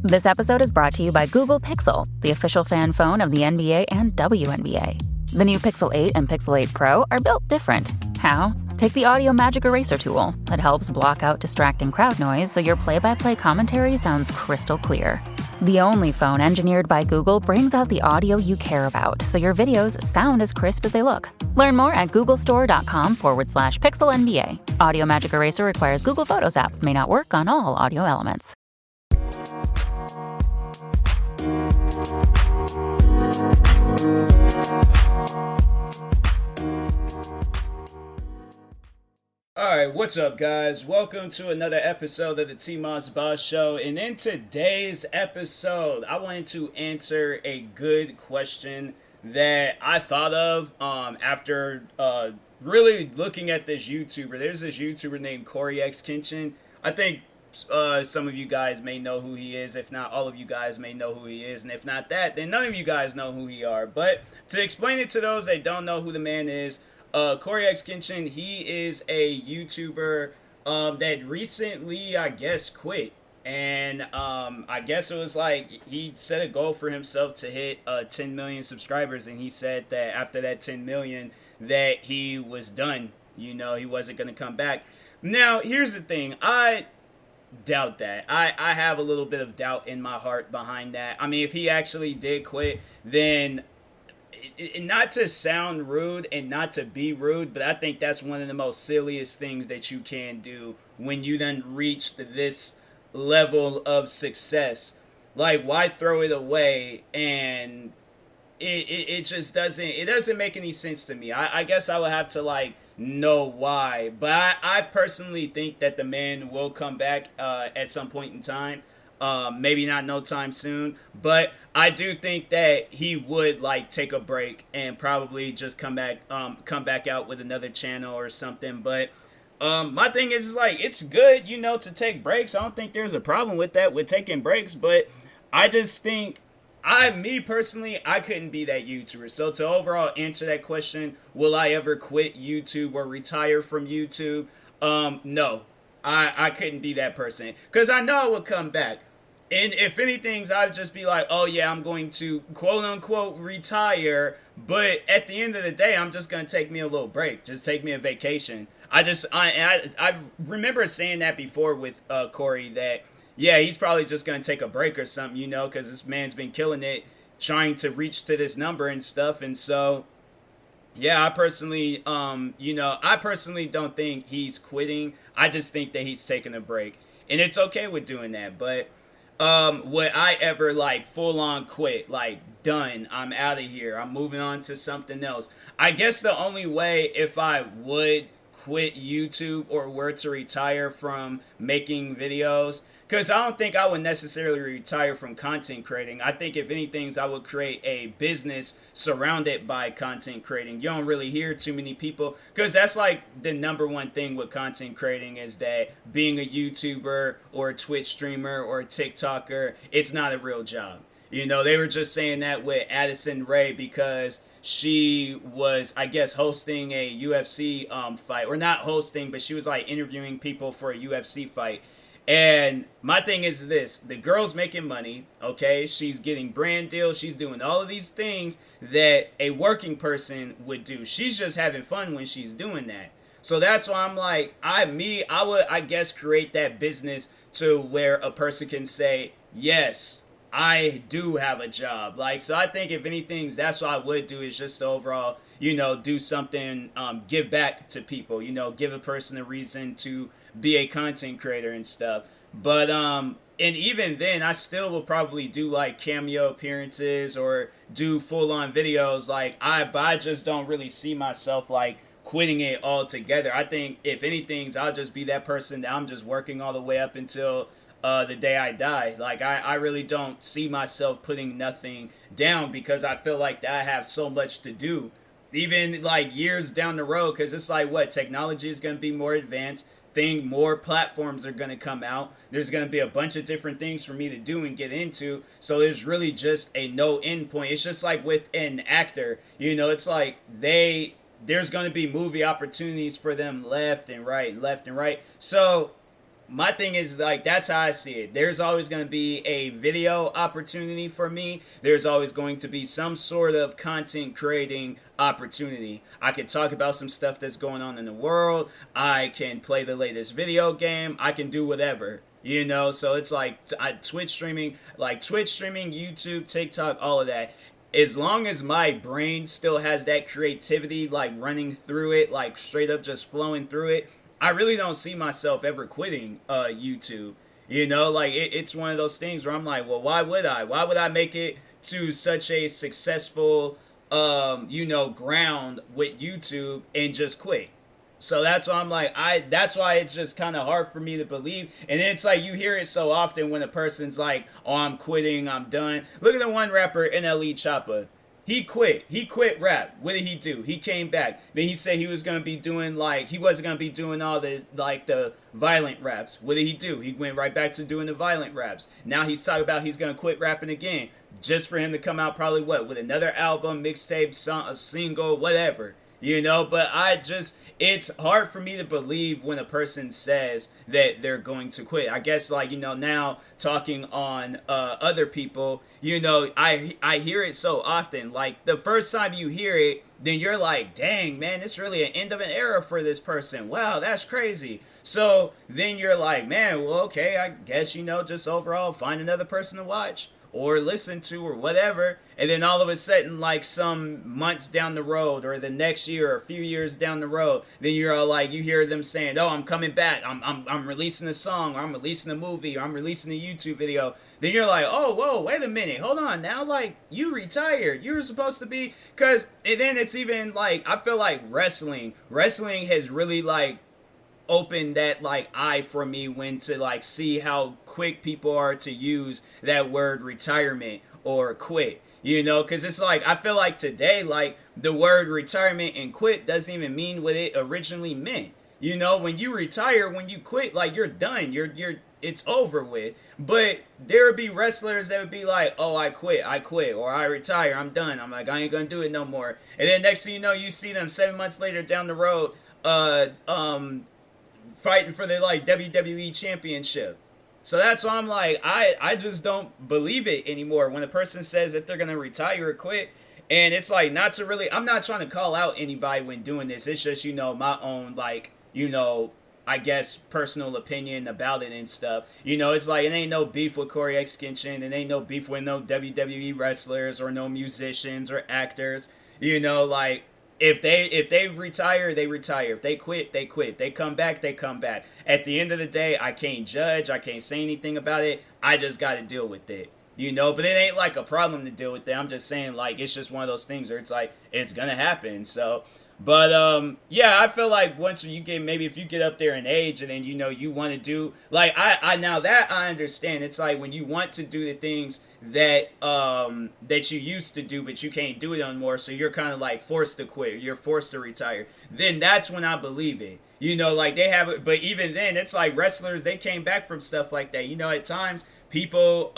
This episode is brought to you by Google Pixel, the official fan phone of the NBA and WNBA. The new Pixel 8 and Pixel 8 Pro are built different. How? Take the Audio Magic Eraser tool. It helps block out distracting crowd noise so your play-by-play commentary sounds crystal clear. The only phone engineered by Google brings out the audio you care about so your videos sound as crisp as they look. Learn more at googlestore.com/pixelnba. Audio Magic Eraser requires Google Photos app. May not work on all audio elements. Alright, what's up guys? Welcome to another episode of the TMossBoss Show, and in today's episode, I wanted to answer a good question that I thought of after really looking at this YouTuber. There's this YouTuber named Corey X Kenshin. I think some of you guys may know who he is. If not, all of you guys may know who he is, and if not that, then none of you guys know who he are. But to explain it to those that don't know who the man is, Corey X Kenshin, he is a YouTuber that recently, I guess, quit. And I guess it was like he set a goal for himself to hit 10 million subscribers, and he said that after that 10 million that he was done. You know, he wasn't going to come back. Now, here's the thing. I doubt that. I have a little bit of doubt in my heart behind that. I mean, if he actually did quit, then not to sound rude and not to be rude, but I think that's one of the most silliest things that you can do when you then reach this level of success. Like, why throw it away? And it just doesn't make any sense to me. I guess I would have to like know why, but I personally think that the man will come back at some point in time. Maybe not no time soon, but I do think that he would like take a break and probably just come back out with another channel or something. But my thing is like, it's good, you know, to take breaks. I don't think there's a problem with that, with taking breaks, but I just think me personally, I couldn't be that YouTuber. So to overall answer that question, will I ever quit YouTube or retire from YouTube? No. I couldn't be that person, because I know I would come back. And if anything, I'd just be like, oh yeah, I'm going to quote unquote retire, but at the end of the day, I'm just going to take me a little break, just take me a vacation. I remember saying that before with Corey, that yeah, he's probably just going to take a break or something, you know, because this man's been killing it, trying to reach to this number and stuff. And so yeah, I personally don't think he's quitting. I just think that he's taking a break, and it's okay with doing that. But would I ever like full on quit, like done, I'm out of here, I'm moving on to something else? I guess the only way if I would quit YouTube or were to retire from making videos, because I don't think I would necessarily retire from content creating. I think if anything, I would create a business surrounded by content creating. You don't really hear too many people, because that's like the number one thing with content creating, is that being a YouTuber or a Twitch streamer or a TikToker, it's not a real job. You know, they were just saying that with Addison Rae, because she was, I guess, hosting a UFC fight, or not hosting, but she was like interviewing people for a UFC fight. And my thing is this: the girl's making money, okay? She's getting brand deals. She's doing all of these things that a working person would do. She's just having fun when she's doing that. So that's why I'm like, I would, I guess, create that business to where a person can say, yes, I do have a job. Like, so I think if anything, that's what I would do, is just overall, you know, do something, give back to people, you know, give a person a reason to be a content creator and stuff. But and even then, I still will probably do like cameo appearances or do full-on videos. Like, I just don't really see myself like quitting it altogether. I think if anything, I'll just be that person that I'm just working all the way up until the day I die. Like, I really don't see myself putting nothing down, because I feel like I have so much to do, even like years down the road, because it's like, what, technology is going to be more advanced. More platforms are going to come out. There's going to be a bunch of different things for me to do and get into. So there's really just a no end point. It's just like with an actor, you know, it's like there's going to be movie opportunities for them left and right. So my thing is like that's how I see it. There's always going to be a video opportunity for me. There's always going to be some sort of content creating opportunity. I could talk about some stuff that's going on in the world. I can play the latest video game. I can do whatever. You know, so it's like Twitch streaming, YouTube, TikTok, all of that. As long as my brain still has that creativity like running through it, like straight up just flowing through it, I really don't see myself ever quitting YouTube. You know, like it's one of those things where I'm like, well, why would I? Why would I make it to such a successful, ground with YouTube and just quit? So that's why I'm like, that's why it's just kind of hard for me to believe. And it's like you hear it so often when a person's like, oh, I'm quitting, I'm done. Look at the one rapper, NLE Choppa. He quit. He quit rap. What did he do? He came back. Then he said he was gonna be doing he wasn't gonna be doing all the the violent raps. What did he do? He went right back to doing the violent raps. Now he's talking about he's gonna quit rapping again, just for him to come out probably with another album, mixtape, song, a single, whatever. You know, but it's hard for me to believe when a person says that they're going to quit. I guess now talking on other people, I hear it so often. Like the first time you hear it, then you're like, dang, man, it's really an end of an era for this person. Wow, that's crazy. So then you're like, man, well, okay, I guess, just overall find another person to watch or listen to or whatever. And then all of a sudden, like some months down the road or the next year or a few years down the road, then you're all like, you hear them saying, oh, I'm coming back, I'm releasing a song, or I'm releasing a movie, or I'm releasing a YouTube video. Then you're like, oh, whoa, wait a minute, hold on now, like you retired, you were supposed to be, and then it's even like, I feel like wrestling has really like opened that like eye for me when to like see how quick people are to use that word retirement or quit, because it's like I feel like today like the word retirement and quit doesn't even mean what it originally meant. When you retire, when you quit, like you're done, you're it's over with. But there would be wrestlers that would be like, oh, I quit, or I retire, I'm done, I'm like, I ain't gonna do it no more. And then next thing you know, you see them 7 months later down the road fighting for the like WWE championship. So that's why I'm like, I just don't believe it anymore when a person says that they're gonna retire or quit. And it's like, I'm not trying to call out anybody when doing this. It's just, my own like, I guess personal opinion about it and stuff. It's like it ain't no beef with Corey X Kenshin, it ain't no beef with no WWE wrestlers or no musicians or actors. Like if they retire, they retire. If they quit, they quit. If they come back, they come back. At the end of the day, I can't judge. I can't say anything about it. I just got to deal with it. But it ain't like a problem to deal with it. I'm just saying like it's just one of those things where it's like it's gonna happen. So, but yeah, I feel like once you get maybe if you get up there in age and then you want to do like I now that I understand. It's like when you want to do the things that that you used to do but you can't do it anymore, so you're kind of like forced to quit, you're forced to retire, then that's when I believe it. Like they have it, but even then it's like wrestlers, they came back from stuff like that. At times people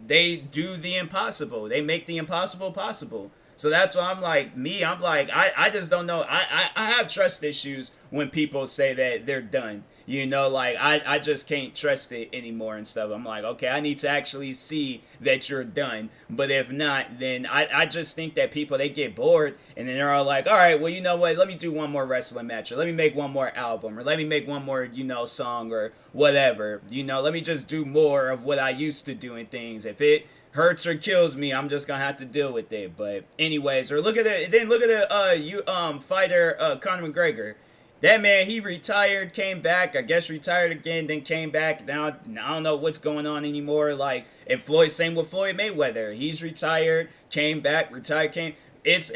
they do the impossible, they make the impossible possible. So that's why I'm like, I just don't know. I have trust issues when people say that they're done. Like I just can't trust it anymore and stuff. I'm like, okay, I need to actually see that you're done. But if not, then I just think that people, they get bored and then they're all like, all right, well, you know what? Let me do one more wrestling match, or let me make one more album, or let me make one more, song or whatever. Let me just do more of what I used to do and things. If it hurts or kills me, I'm just gonna have to deal with it. But anyways, or look at the fighter Conor McGregor. That man, he retired, came back, I guess retired again, then came back. Now I don't know what's going on anymore. Like, and same with Floyd Mayweather. He's retired, came back, retired, and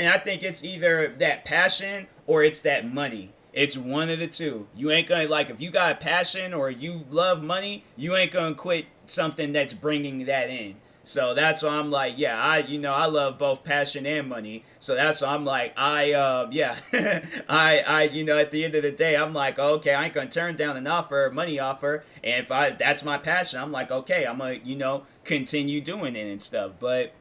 I think it's either that passion or it's that money. It's one of the two. You ain't gonna, like, if you got a passion or you love money, you ain't gonna quit something that's bringing that in. So that's why I'm like, yeah, I love both passion and money. So that's why I'm like, yeah, at the end of the day, I'm like, okay, I ain't gonna turn down an offer, money offer. And if that's my passion, I'm like, okay, I'm gonna, continue doing it and stuff. But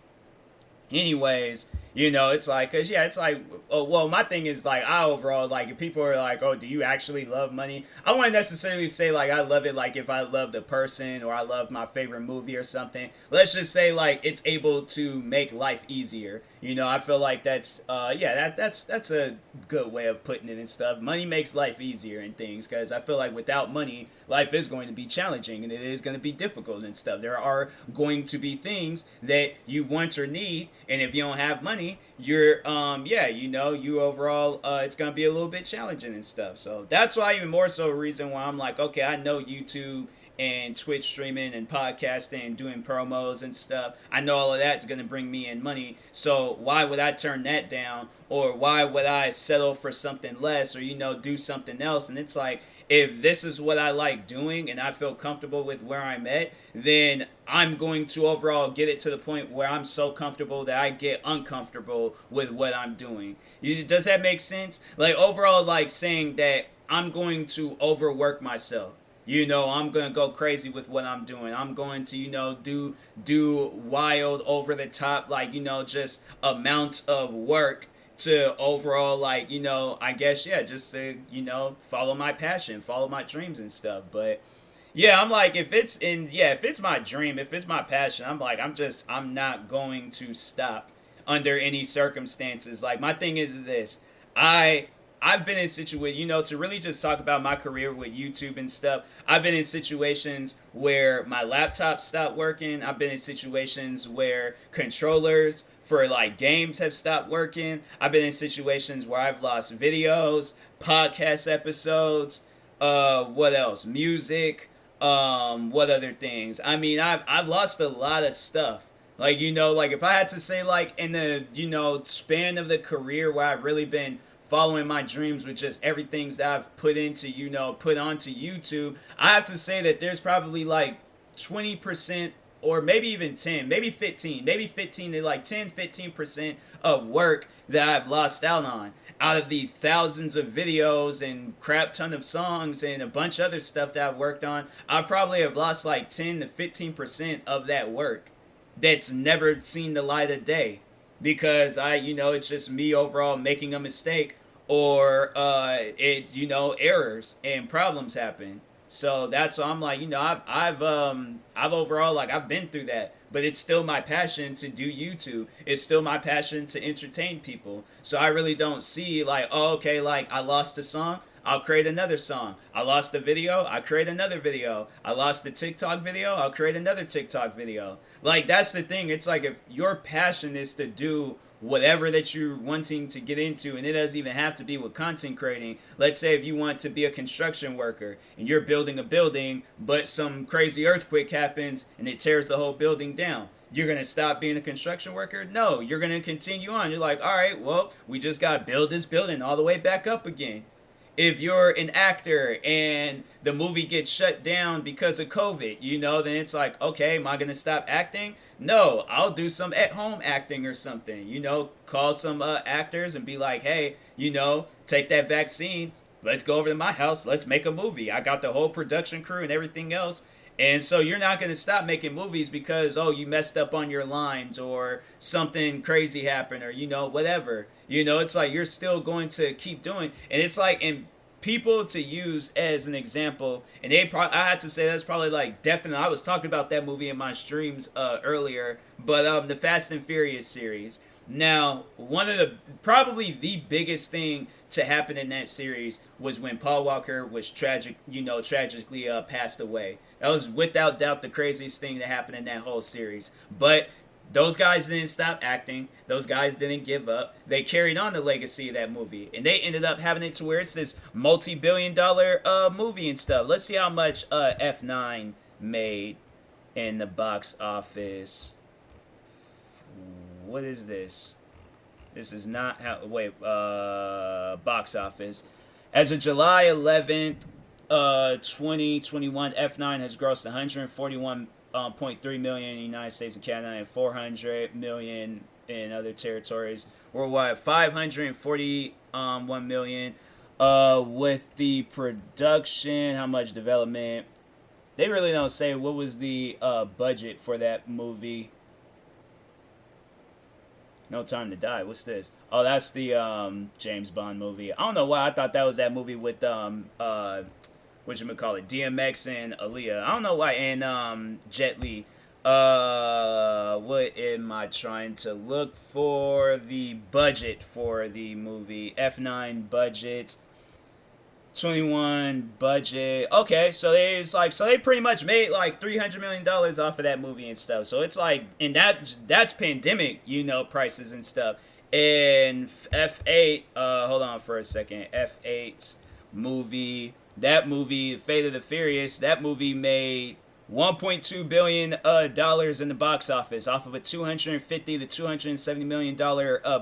anyways, You know, it's like, cause yeah, it's like, oh, well, my thing is like, I overall like, if people are like, oh, do you actually love money? I wouldn't necessarily say like I love it, like if I love the person or I love my favorite movie or something. Let's just say like it's able to make life easier. You know, I feel like that's, yeah, that's a good way of putting it and stuff. Money makes life easier and things, cause I feel like without money, life is going to be challenging and it is going to be difficult and stuff. There are going to be things that you want or need, and if you don't have money, you're yeah, you know, you overall it's gonna be a little bit challenging and stuff. So that's why, even more so, a reason why I'm like, okay, I know YouTube and Twitch streaming and podcasting and doing promos and stuff, I know all of that's going to bring me in money. So why would I turn that down, or why would I settle for something less, or, you know, do something else? And it's like, if this is what I like doing and I feel comfortable with where I'm at, then I'm going to overall get it to the point where I'm so comfortable that I get uncomfortable with what I'm doing. Does that make sense? Like, overall, like saying that I'm going to overwork myself. You know, I'm gonna go crazy with what I'm doing. I'm going to, you know, do wild, over the top, like, you know, just amounts of work to overall, like, you know, I guess, yeah, just to, you know, follow my passion, follow my dreams and stuff. But yeah, I'm like, if it's in, yeah, if it's my dream, if it's my passion, I'm like, I'm not going to stop under any circumstances. Like, my thing is this, I I've been in situations, you know, to really just talk about my career with YouTube and stuff. I've been in situations where my laptop stopped working. I've been in situations where controllers for like games have stopped working. I've been in situations where I've lost videos, podcast episodes, what else? Music, what other things? I mean, I've lost a lot of stuff. Like, you know, like if I had to say like in the, you know, span of the career where I've really been following my dreams with just everything that I've put into, you know, put onto YouTube, I have to say that there's probably like 20%, or maybe even 10, maybe 15, maybe 15 to like 10, 15% of work that I've lost out on. Out of the thousands of videos and crap ton of songs and a bunch of other stuff that I've worked on, I probably have lost like 10 to 15% of that work that's never seen the light of day, because I, you know, it's just me overall making a mistake, or it, you know, errors and problems happen. So that's why I'm like, you know, I've overall, like, I've been through that, but it's still my passion to do YouTube. It's still my passion to entertain people. So I really don't see like, oh, okay, like I lost a song, I'll create another song. I lost a video, I create another video. I lost the TikTok video, I'll create another TikTok video. Like, that's the thing. It's like, if your passion is to do whatever that you're wanting to get into, and it doesn't even have to be with content creating. Let's say if you want to be a construction worker and you're building a building, but some crazy earthquake happens and it tears the whole building down. You're going to stop being a construction worker? No, you're going to continue on. You're like, all right, well, we just got to build this building all the way back up again. If you're an actor and the movie gets shut down because of COVID, you know, then it's like, okay, am I going to stop acting? No, I'll do some at-home acting or something. You know, call some actors and be like, hey, you know, take that vaccine. Let's go over to my house. Let's make a movie. I got the whole production crew and everything else. And so you're not going to stop making movies because, oh, you messed up on your lines or something crazy happened, or, you know, whatever. You know, it's like you're still going to keep doing. And it's like, and people to use as an example, and I had to say that's probably like definitely, I was talking about that movie in my streams earlier, but the Fast and Furious series. Now, one of the, probably the biggest thing to happen in that series was when Paul Walker was tragically passed away. That was without doubt the craziest thing that happened in that whole series. But those guys didn't stop acting. Those guys didn't give up. They carried on the legacy of that movie, and they ended up having it to where it's this multi-billion-dollar movie and stuff. Let's see how much F9 made in the box office. What is this? This is not how. Wait, box office. As of July 11th, 2021, F9 has grossed 141.3 million in the United States and Canada, and 400 million in other territories worldwide. 541 million. With the production, how much development? They really don't say. What was the budget for that movie? No Time to Die. What's this? Oh, that's the James Bond movie. I don't know why I thought that was that movie with what you call it, DMX and Aaliyah. I don't know why, and Jet Li. What am I trying to look for? The budget for the movie. F9 budget. 21 budget. Okay, so they pretty much made like $300 million off of that movie and stuff. So it's like, and that's pandemic, prices and stuff. And F8, hold on for a second. F8 movie, that movie, Fate of the Furious, that movie made $1.2 billion dollars in the box office off of a $250 to $270 million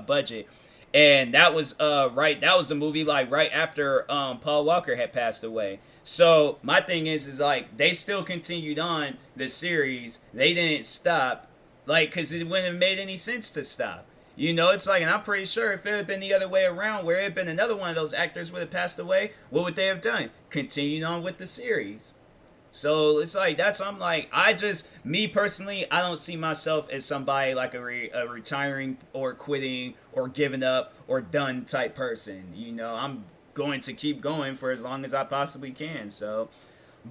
budget. And that was that was a movie like right after Paul Walker had passed away. So my thing is like they still continued on the series. They didn't stop, like, because it wouldn't have made any sense to stop. It's like, and I'm pretty sure if it had been the other way around, where it had been another one of those actors would have passed away, what would they have done? Continued on with the series. So it's like, I'm like, me personally, I don't see myself as somebody like a retiring or quitting or giving up or done type person. I'm going to keep going for as long as I possibly can. So,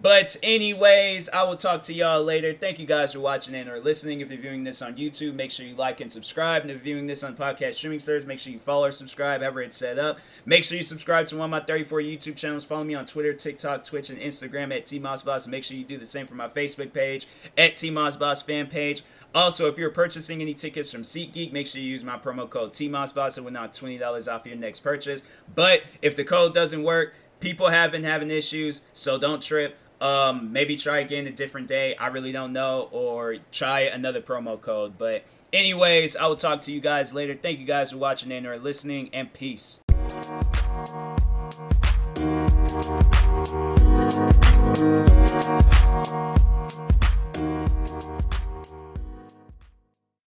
but anyways, I will talk to y'all later. Thank you guys for watching and or listening. If you're viewing this on YouTube, make sure you like and subscribe. And if you're viewing this on podcast streaming service, make sure you follow or subscribe, however it's set up. Make sure you subscribe to one of my 34 YouTube channels. Follow me on Twitter, TikTok, Twitch, and Instagram at TMossBoss. And make sure you do the same for my Facebook page at TMossBoss fan page. Also, if you're purchasing any tickets from SeatGeek, make sure you use my promo code TMossBoss. It will knock $20 off your next purchase. But if the code doesn't work, people have been having issues, so don't trip. Maybe try again a different day. I really don't know. Or try another promo code. But anyways, I will talk to you guys later. Thank you guys for watching and or listening, and peace.